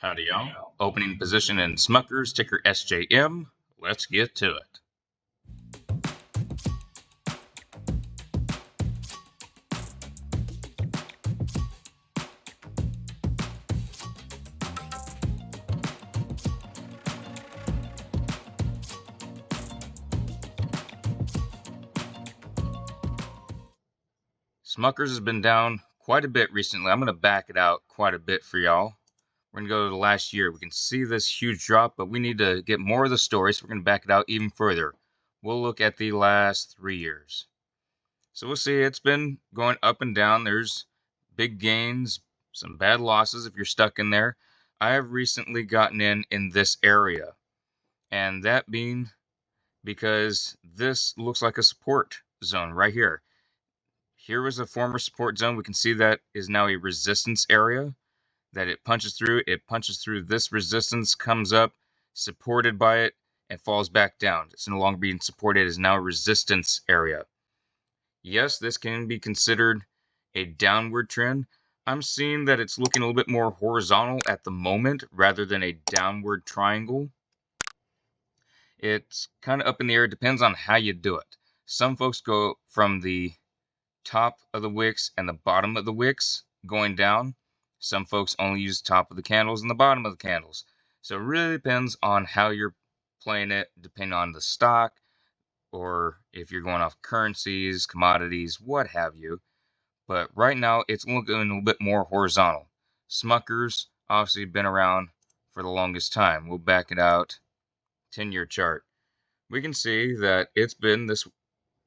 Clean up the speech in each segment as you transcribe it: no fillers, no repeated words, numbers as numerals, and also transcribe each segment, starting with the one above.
Howdy, y'all. Opening position in Smuckers, ticker SJM. Let's get to it. Smuckers has been down quite a bit recently. I'm going to back it out quite a bit for y'all. We're going to go to the last year. We can see this huge drop, but we need to get more of the story, so we're going to back it out even further. We'll look at the last 3 years. So we'll see it's been going up and down. There's big gains, some bad losses if you're stuck in there. I have recently gotten in this area, and that being because this looks like a support zone right here. Here was a former support zone. We can see that is now a resistance area that it punches through. It punches through this resistance, comes up, supported by it, and falls back down. It's no longer being supported. It is now a resistance area. Yes, this can be considered a downward trend. I'm seeing that it's looking a little bit more horizontal at the moment rather than a downward triangle. It's kind of up in the air. It depends on how you do it. Some folks go from the top of the wicks and the bottom of the wicks going down. Some folks only use the top of the candles and the bottom of the candles. So it really depends on how you're playing it, depending on the stock, or if you're going off currencies, commodities, what have you. But right now, it's looking a little bit more horizontal. Smuckers obviously been around for the longest time. We'll back it out. 10-year chart. We can see that it's been this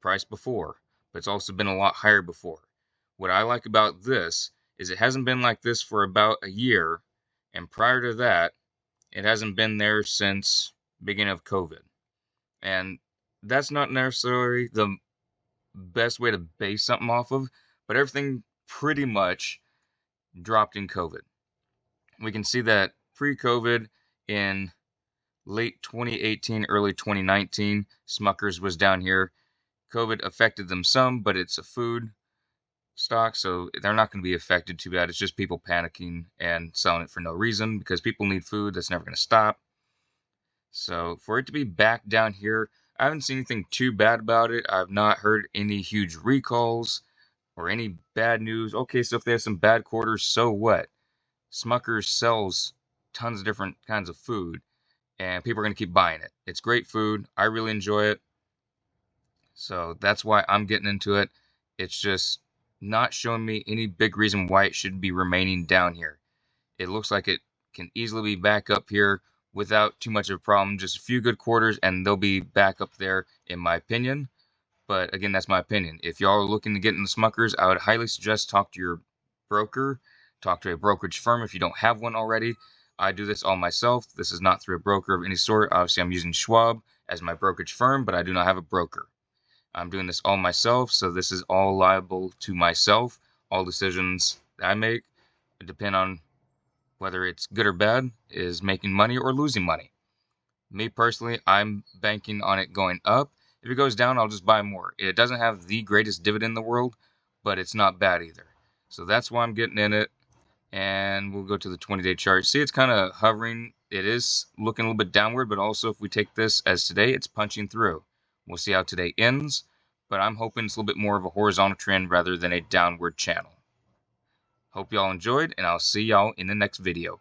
price before, but it's also been a lot higher before. What I like about this is it hasn't been like this for about a year, and prior to that, it hasn't been there since beginning of COVID. And that's not necessarily the best way to base something off of, but everything pretty much dropped in COVID. We can see that pre-COVID in late 2018, early 2019, Smuckers was down here. COVID affected them some, but it's a food stock, so they're not going to be affected too bad. It's just people panicking and selling it for no reason because people need food. That's never going to stop. So for it to be back down here, I haven't seen anything too bad about it. I've not heard any huge recalls or any bad news. Okay, so if they have some bad quarters, so what? Smuckers sells tons of different kinds of food, and people are going to keep buying it. It's great food. I really enjoy it. So that's why I'm getting into it. It's just not showing me any big reason why it should be remaining down here. It looks like it can easily be back up here without too much of a problem. Just a few good quarters and they'll be back up there in my opinion. But again, that's my opinion. If y'all are looking to get into Smuckers, I would highly suggest talk to your broker. Talk to a brokerage firm if you don't have one already. I do this all myself. This is not through a broker of any sort. Obviously, I'm using Schwab as my brokerage firm, but I do not have a broker. I'm doing this all myself, so this is all liable to myself. All decisions that I make depend on whether it's good or bad, is making money or losing money. Me personally, I'm banking on it going up. If it goes down, I'll just buy more. It doesn't have the greatest dividend in the world, but it's not bad either. So that's why I'm getting in it. And we'll go to the 20-day chart. See, it's kind of hovering. It is looking a little bit downward, but also if we take this as today, it's punching through. We'll see how today ends, but I'm hoping it's a little bit more of a horizontal trend rather than a downward channel. Hope y'all enjoyed, and I'll see y'all in the next video.